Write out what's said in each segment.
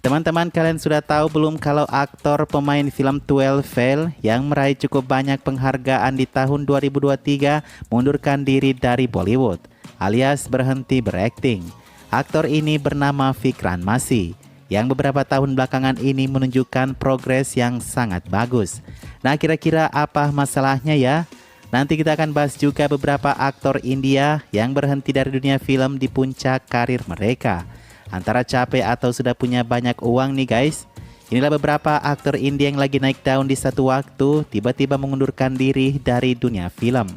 Teman-teman, kalian sudah tahu belum kalau aktor pemain film 12 Fail yang meraih cukup banyak penghargaan di tahun 2023 mundurkan diri dari Bollywood, alias berhenti berakting. Aktor ini bernama Vikran Masi, yang beberapa tahun belakangan ini menunjukkan progres yang sangat bagus. Nah, kira-kira apa masalahnya ya? Nanti kita akan bahas juga beberapa aktor India yang berhenti dari dunia film di puncak karir mereka. Antara capek atau sudah punya banyak uang nih guys. Inilah beberapa aktor India yang lagi naik daun di satu waktu tiba-tiba mengundurkan diri dari dunia film.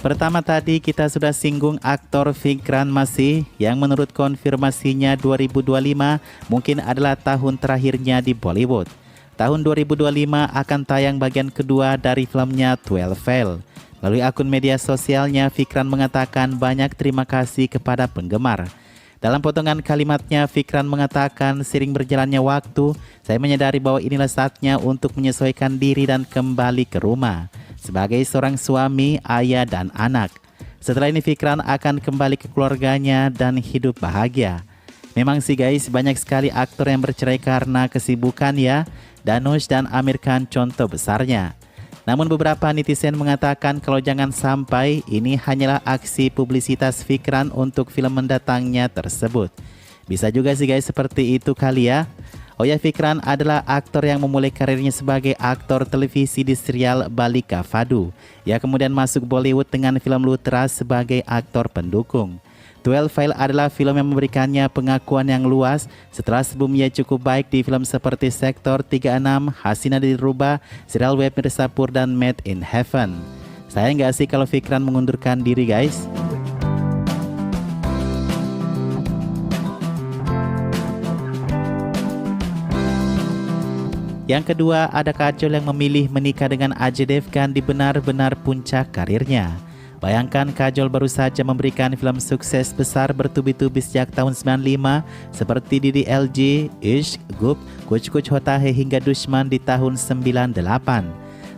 Pertama tadi kita sudah singgung aktor Vikran Masi yang menurut konfirmasinya 2025 mungkin adalah tahun terakhirnya di Bollywood. Tahun 2025 akan tayang bagian kedua dari filmnya 12 Fail. Melalui akun media sosialnya, Vikran mengatakan banyak terima kasih kepada penggemar. Dalam potongan kalimatnya, Vikran mengatakan sering berjalannya waktu, saya menyadari bahwa inilah saatnya untuk menyesuaikan diri dan kembali ke rumah. Sebagai seorang suami, ayah, dan anak. Setelah ini Vikran akan kembali ke keluarganya dan hidup bahagia. Memang sih guys, banyak sekali aktor yang bercerai karena kesibukan ya. Dhanush dan Aamir Khan contoh besarnya. Namun beberapa netizen mengatakan kalau jangan sampai ini hanyalah aksi publisitas Vikran untuk film mendatangnya tersebut. Bisa juga sih guys seperti itu kali ya. Oh ya, Vikran adalah aktor yang memulai karirnya sebagai aktor televisi di serial Balika Fadu. Ia kemudian masuk Bollywood dengan film Luthra sebagai aktor pendukung. 12 Fail adalah film yang memberikannya pengakuan yang luas setelah sebelumnya cukup baik di film seperti Sektor 36, Hasina Dilruba, serial web Mirzapur, dan Made in Heaven. Sayang nggak sih kalau Vikran mengundurkan diri guys? Yang kedua, ada Kajol yang memilih menikah dengan Ajay Devgan di benar-benar puncak karirnya. Bayangkan Kajol baru saja memberikan film sukses besar bertubi-tubi sejak tahun 95 seperti DDLJ, Ishq, Gup, Kuch Kuch Hota Hai hingga Dushman di tahun 98.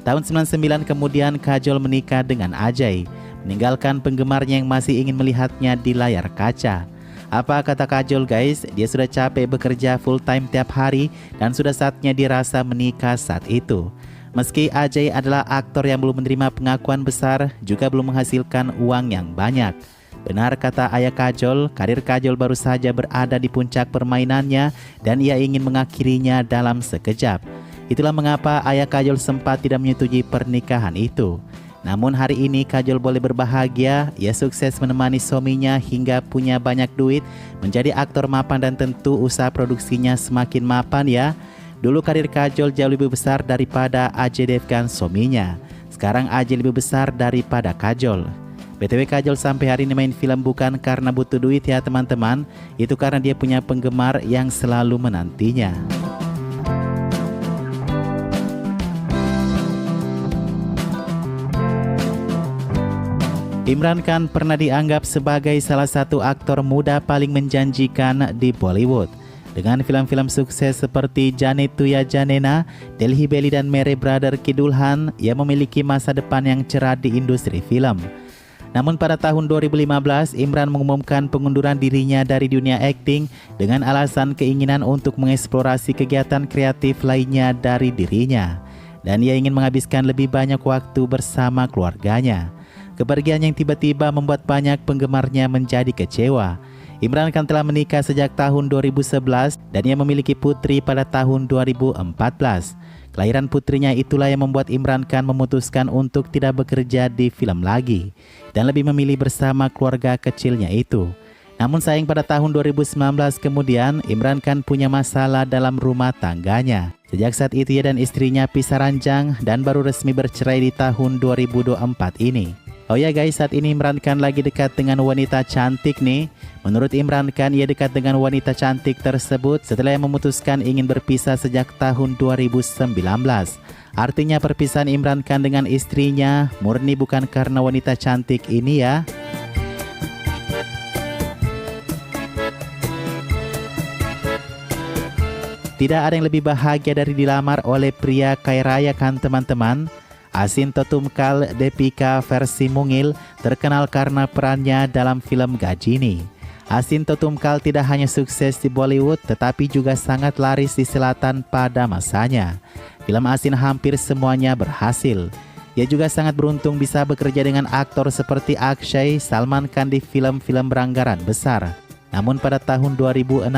Tahun 99 kemudian Kajol menikah dengan Ajay, meninggalkan penggemarnya yang masih ingin melihatnya di layar kaca. Apa kata Kajol guys? Dia sudah capek bekerja full time tiap hari dan sudah saatnya dirasa menikah saat itu. Meski Ajay adalah aktor yang belum menerima pengakuan besar, juga belum menghasilkan uang yang banyak. Benar kata ayah Kajol, karir Kajol baru saja berada di puncak permainannya dan ia ingin mengakhirinya dalam sekejap. Itulah mengapa ayah Kajol sempat tidak menyetujui pernikahan itu. Namun hari ini Kajol boleh berbahagia, ia sukses menemani suaminya hingga punya banyak duit, menjadi aktor mapan dan tentu usaha produksinya semakin mapan ya. Dulu karir Kajol jauh lebih besar daripada Ajay Devgan suaminya. Sekarang Ajay lebih besar daripada Kajol. BTW Kajol sampai hari ini main film bukan karena butuh duit ya teman-teman. Itu karena dia punya penggemar yang selalu menantinya. Imran Khan pernah dianggap sebagai salah satu aktor muda paling menjanjikan di Bollywood. Dengan film-film sukses seperti Jane Tu Ya Janena, Delhi Belly, dan Mere Brother Ki Dulhan, ia memiliki masa depan yang cerah di industri film. Namun pada tahun 2015, Imran mengumumkan pengunduran dirinya dari dunia akting dengan alasan keinginan untuk mengeksplorasi kegiatan kreatif lainnya dari dirinya. Dan ia ingin menghabiskan lebih banyak waktu bersama keluarganya. Kepergian yang tiba-tiba membuat banyak penggemarnya menjadi kecewa. Imran Khan telah menikah sejak tahun 2011 dan ia memiliki putri pada tahun 2014. Kelahiran putrinya itulah yang membuat Imran Khan memutuskan untuk tidak bekerja di film lagi dan lebih memilih bersama keluarga kecilnya itu. Namun sayang pada tahun 2019 kemudian Imran Khan punya masalah dalam rumah tangganya. Sejak saat itu ia dan istrinya pisah ranjang dan baru resmi bercerai di tahun 2024 ini. Oh ya guys, saat ini Imran Khan lagi dekat dengan wanita cantik nih. Menurut Imran Khan, ia dekat dengan wanita cantik tersebut setelah ia memutuskan ingin berpisah sejak tahun 2019. Artinya perpisahan Imran Khan dengan istrinya murni bukan karena wanita cantik ini ya. Tidak ada yang lebih bahagia dari dilamar oleh pria kaya raya kan teman-teman. Asin Totumkal Depika versi mungil terkenal karena perannya dalam film Gajini. Asin Totumkal tidak hanya sukses di Bollywood tetapi juga sangat laris di selatan pada masanya. Film Asin hampir semuanya berhasil. Ia juga sangat beruntung bisa bekerja dengan aktor seperti Akshay, Salman Khan di film-film beranggaran besar. Namun pada tahun 2016,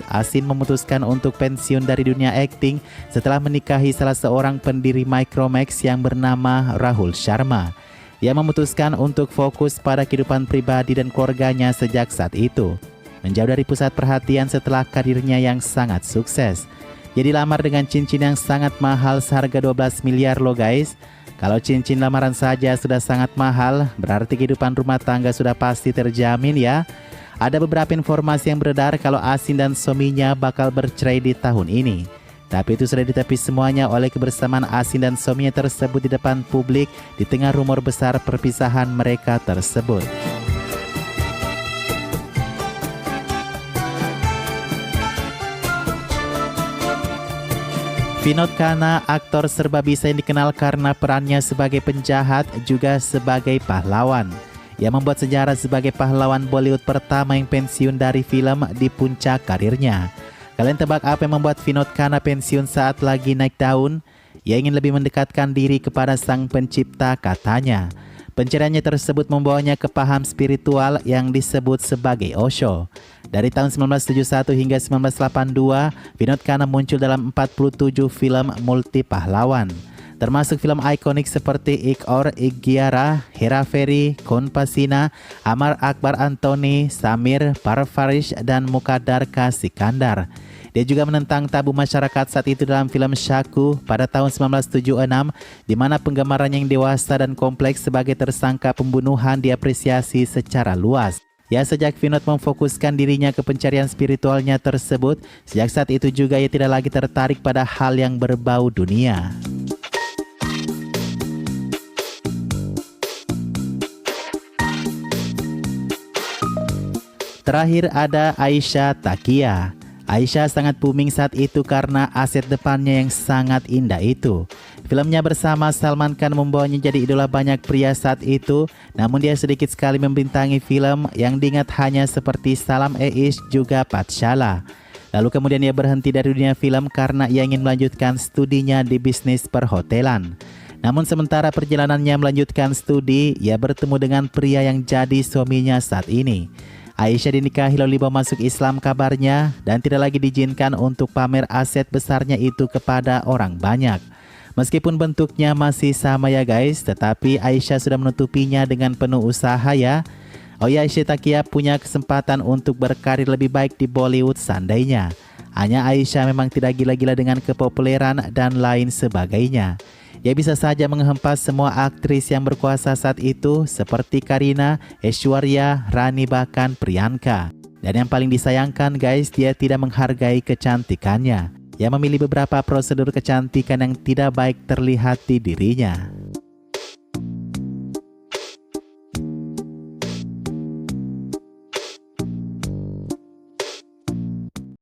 Asin memutuskan untuk pensiun dari dunia akting setelah menikahi salah seorang pendiri Micromax yang bernama Rahul Sharma. Ia memutuskan untuk fokus pada kehidupan pribadi dan keluarganya sejak saat itu, menjauh dari pusat perhatian setelah karirnya yang sangat sukses. Ia dilamar dengan cincin yang sangat mahal seharga 12 miliar loh guys. Kalau cincin lamaran saja sudah sangat mahal, berarti kehidupan rumah tangga sudah pasti terjamin ya. Ada beberapa informasi yang beredar kalau Asin dan suaminya bakal bercerai di tahun ini. Tapi itu sudah ditepis semuanya oleh kebersamaan Asin dan suaminya tersebut di depan publik di tengah rumor besar perpisahan mereka tersebut. Vinod Khanna, aktor serba bisa yang dikenal karena perannya sebagai penjahat juga sebagai pahlawan. Ia membuat sejarah sebagai pahlawan Bollywood pertama yang pensiun dari film di puncak karirnya. Kalian tebak apa yang membuat Vinod Khanna pensiun saat lagi naik daun? Ia ingin lebih mendekatkan diri kepada sang pencipta katanya. Pencariannya tersebut membawanya ke paham spiritual yang disebut sebagai Osho. Dari tahun 1971 hingga 1982, Vinod Khanna muncul dalam 47 film multi pahlawan, termasuk film ikonik seperti Ik Aur Ek Gyara, Hera Fairy, Kaun Pasina, Amar Akbar Anthony, Samir, Parvarish, dan Muqaddar Ka Sikandar. Dia juga menentang tabu masyarakat saat itu dalam film Shaku pada tahun 1976, di mana penggemarnya yang dewasa dan kompleks sebagai tersangka pembunuhan diapresiasi secara luas. Ya, sejak Vinod memfokuskan dirinya ke pencarian spiritualnya tersebut, sejak saat itu juga ia tidak lagi tertarik pada hal yang berbau dunia. Terakhir ada Aisha Takia. Aisha sangat booming saat itu karena aset depannya yang sangat indah itu. Filmnya bersama Salman Khan membawanya jadi idola banyak pria saat itu, namun dia sedikit sekali membintangi film yang diingat hanya seperti Salam Eish juga Patshala. Lalu kemudian ia berhenti dari dunia film karena ia ingin melanjutkan studinya di bisnis perhotelan. Namun sementara perjalanannya melanjutkan studi, ia bertemu dengan pria yang jadi suaminya saat ini. Aisyah dinikahi lalu dibawa masuk Islam kabarnya dan tidak lagi diizinkan untuk pamer aset besarnya itu kepada orang banyak. Meskipun bentuknya masih sama ya guys, tetapi Aisyah sudah menutupinya dengan penuh usaha ya. Oh ya, Aisha Takia punya kesempatan untuk berkarir lebih baik di Bollywood seandainya. Hanya Aisyah memang tidak gila-gila dengan kepopuleran dan lain sebagainya. Ia bisa saja menghempas semua aktris yang berkuasa saat itu seperti Kareena, Aishwarya, Rani, bahkan Priyanka. Dan yang paling disayangkan guys, dia tidak menghargai kecantikannya. Ia memilih beberapa prosedur kecantikan yang tidak baik terlihat di dirinya.